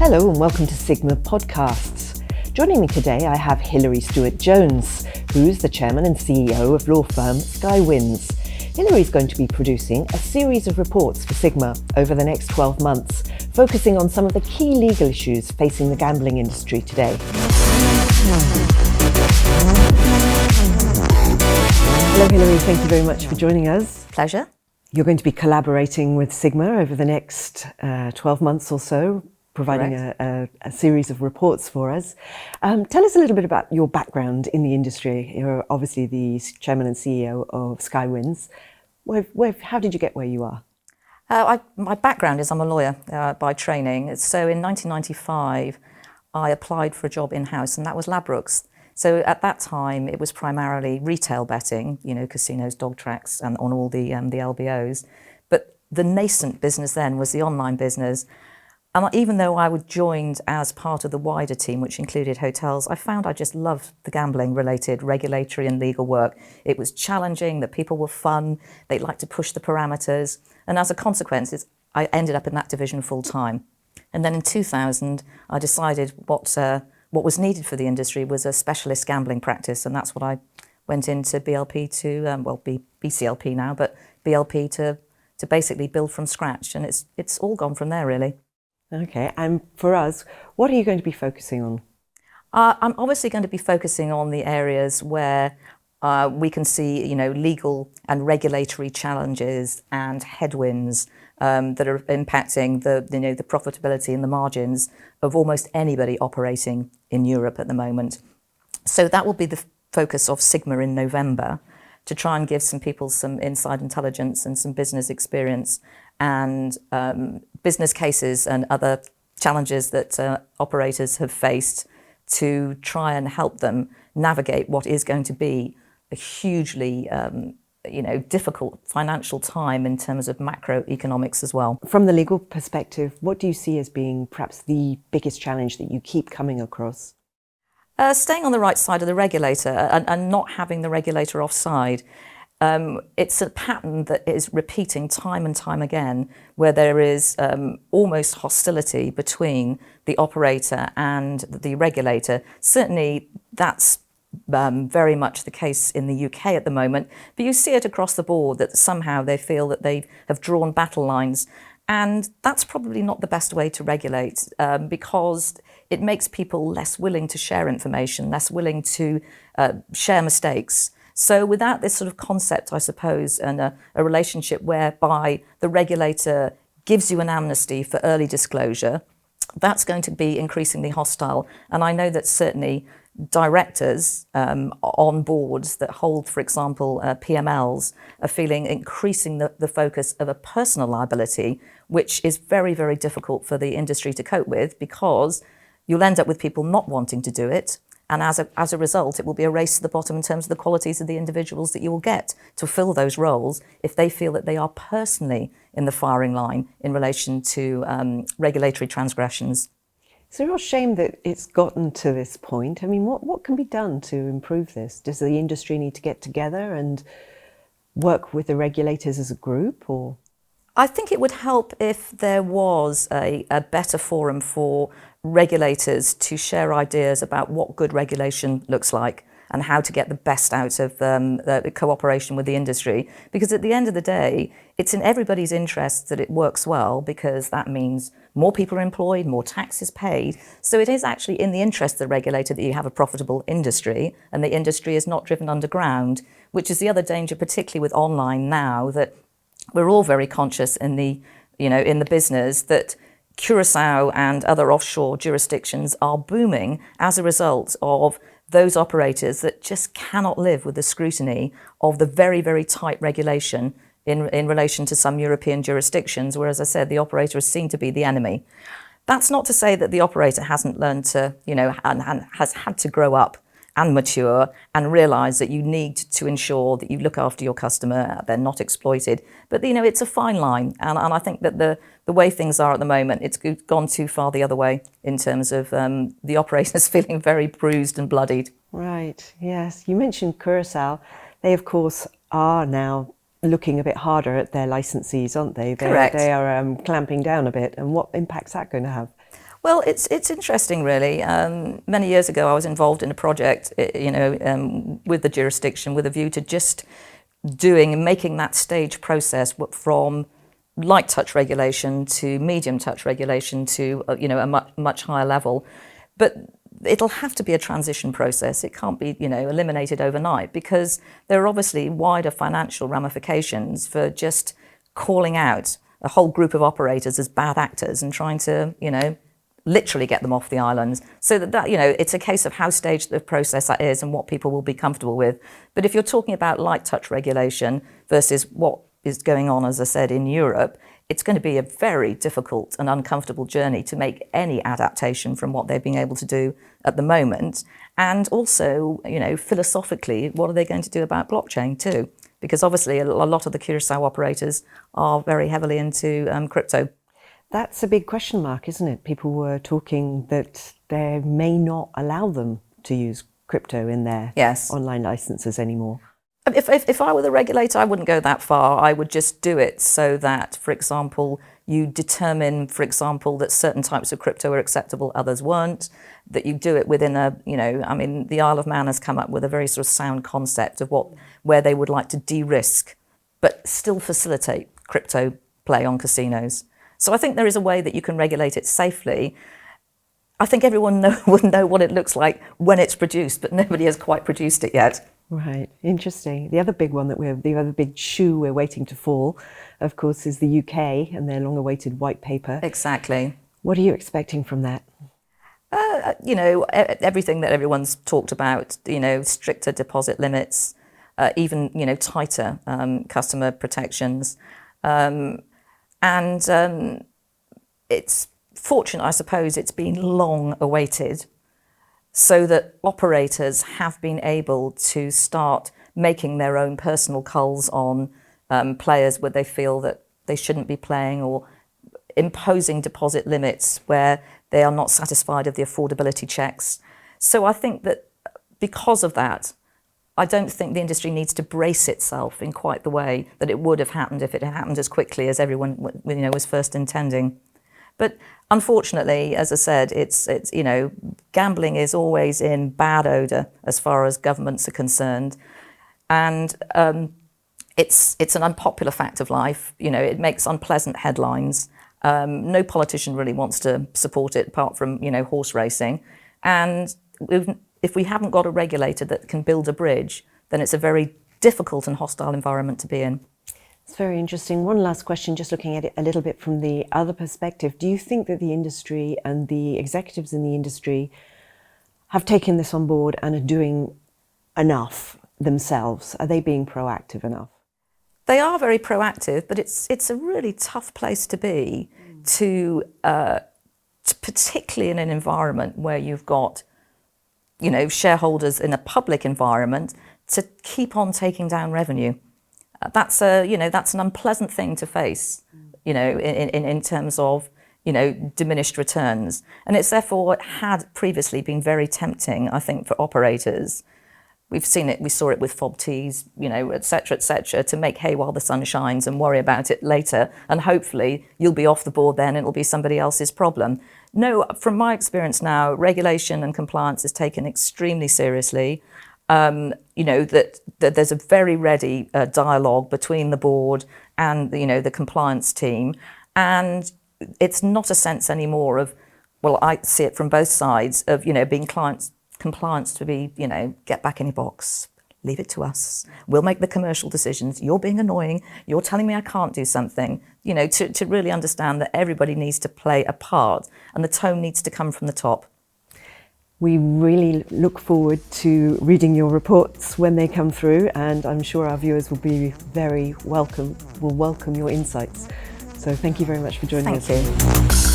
Hello and welcome to SiGMA Podcasts. Joining me today I have Hilary Stewart-Jones, who's the chairman and CEO of law firm Skywind. Hilary's going to be producing a series of reports for SiGMA over the next 12 months, focusing on some of the key legal issues facing the gambling industry today. Hello Hilary, thank you very much for joining us. Pleasure. You're going to be collaborating with SiGMA over the next 12 months or so, providing a series of reports for us. Tell us a little bit about your background in the industry. You're obviously the chairman and CEO of Skywind. How did you get where you are? My background is I'm a lawyer by training. So in 1995, I applied for a job in-house, and that was Ladbrokes. So at that time, it was primarily retail betting, casinos, dog tracks, and on all the LBOs. But the nascent business then was the online business. And even though I was joined as part of the wider team, which included hotels, I found I just loved the gambling-related regulatory and legal work. It was challenging, the people were fun, they liked to push the parameters. And as a consequence, I ended up in that division full-time. And then in 2000, I decided what was needed for the industry was a specialist gambling practice. And that's what I went into BLP to, BCLP now, but BLP to basically build from scratch. And it's all gone from there, really. Okay, and for us, what are you going to be focusing on? I'm obviously going to be focusing on the areas where we can see, legal and regulatory challenges and headwinds that are impacting the profitability and the margins of almost anybody operating in Europe at the moment. So that will be the focus of SiGMA in November, to try and give some people some inside intelligence and some business experience and business cases and other challenges that operators have faced, to try and help them navigate what is going to be a hugely difficult financial time in terms of macroeconomics as well. From the legal perspective, what do you see as being perhaps the biggest challenge that you keep coming across? Staying on the right side of the regulator and not having the regulator offside. It's a pattern that is repeating time and time again, where there is almost hostility between the operator and the regulator. Certainly that's very much the case in the UK at the moment, but you see it across the board that somehow they feel that they have drawn battle lines. And that's probably not the best way to regulate, because it makes people less willing to share information, less willing to share mistakes. So without this sort of concept, I suppose, and a relationship whereby the regulator gives you an amnesty for early disclosure, that's going to be increasingly hostile. And I know that certainly directors on boards that hold, for example, PMLs, are feeling increasing the focus of a personal liability, which is very, very difficult for the industry to cope with, because you'll end up with people not wanting to do it. And as a result, it will be a race to the bottom in terms of the qualities of the individuals that you will get to fill those roles if they feel that they are personally in the firing line in relation to regulatory transgressions. It's a real shame that it's gotten to this point. I mean, what can be done to improve this? Does the industry need to get together and work with the regulators as a group, or? I think it would help if there was a better forum for regulators to share ideas about what good regulation looks like and how to get the best out of the cooperation with the industry. Because at the end of the day, it's in everybody's interest that it works well, because that means more people are employed, more taxes paid. So it is actually in the interest of the regulator that you have a profitable industry, and the industry is not driven underground, which is the other danger, particularly with online now, that we're all very conscious in the business that Curacao and other offshore jurisdictions are booming as a result of those operators that just cannot live with the scrutiny of the very, very tight regulation in relation to some European jurisdictions, where, as I said, the operator is seen to be the enemy. That's not to say that the operator hasn't learned to, and has had to grow up and mature and realise that you need to ensure that you look after your customer, they're not exploited. But, it's a fine line. And I think that the way things are at the moment, it's gone too far the other way in terms of the operators feeling very bruised and bloodied. Right, yes. You mentioned Curacao. They, of course, are now looking a bit harder at their licensees, aren't they? Correct. They are clamping down a bit. And what impact's that going to have? Well, it's interesting, really. Many years ago, I was involved in a project, with the jurisdiction, with a view to just doing and making that stage process from light touch regulation to medium touch regulation to a much higher level. But it'll have to be a transition process. It can't be eliminated overnight, because there are obviously wider financial ramifications for just calling out a whole group of operators as bad actors and trying to literally get them off the islands. So that it's a case of how staged the process that is and what people will be comfortable with. But if you're talking about light touch regulation versus what is going on, as I said, in Europe, it's going to be a very difficult and uncomfortable journey to make any adaptation from what they've been able to do at the moment. And also, philosophically, what are they going to do about blockchain too? Because obviously a lot of the Curacao operators are very heavily into crypto. That's a big question mark, isn't it? People were talking that they may not allow them to use crypto in their online licenses anymore. If I were the regulator, I wouldn't go that far. I would just do it so that, for example, you determine, for example, that certain types of crypto are acceptable, others weren't, that you do it within the Isle of Man has come up with a very sort of sound concept of where they would like to de-risk, but still facilitate crypto play on casinos. So I think there is a way that you can regulate it safely. I think everyone would know what it looks like when it's produced, but nobody has quite produced it yet. Right, interesting. The other big one the other big shoe we're waiting to fall, of course, is the UK and their long-awaited white paper. Exactly. What are you expecting from that? Everything that everyone's talked about, stricter deposit limits, even, tighter customer protections. It's fortunate, I suppose, it's been long awaited, so that operators have been able to start making their own personal culls on players where they feel that they shouldn't be playing, or imposing deposit limits where they are not satisfied of the affordability checks. So I think that because of that, I don't think the industry needs to brace itself in quite the way that it would have happened if it had happened as quickly as everyone was first intending. But unfortunately, as I said, it's gambling is always in bad odour as far as governments are concerned, and it's an unpopular fact of life. It makes unpleasant headlines. No politician really wants to support it, apart from horse racing. And if we haven't got a regulator that can build a bridge, then it's a very difficult and hostile environment to be in. It's very interesting. One last question, just looking at it a little bit from the other perspective. Do you think that the industry and the executives in the industry have taken this on board and are doing enough themselves? Are they being proactive enough? They are very proactive, but it's a really tough place to be, to particularly in an environment where you've got shareholders in a public environment, to keep on taking down revenue. That's an unpleasant thing to face, in terms of, diminished returns. And it's therefore had previously been very tempting, I think, for operators. We saw it with FOBTs, et cetera, to make hay while the sun shines and worry about it later. And hopefully you'll be off the board then, it'll be somebody else's problem. No, from my experience now, regulation and compliance is taken extremely seriously. That there's a very ready dialogue between the board and the compliance team, and it's not a sense anymore of, well, I see it from both sides of being compliance to be get back in your box, leave it to us, we'll make the commercial decisions, you're being annoying, you're telling me I can't do something, to really understand that everybody needs to play a part and the tone needs to come from the top. We really look forward to reading your reports when they come through, and I'm sure our viewers will be will welcome your insights. So thank you very much for joining us. Thank you.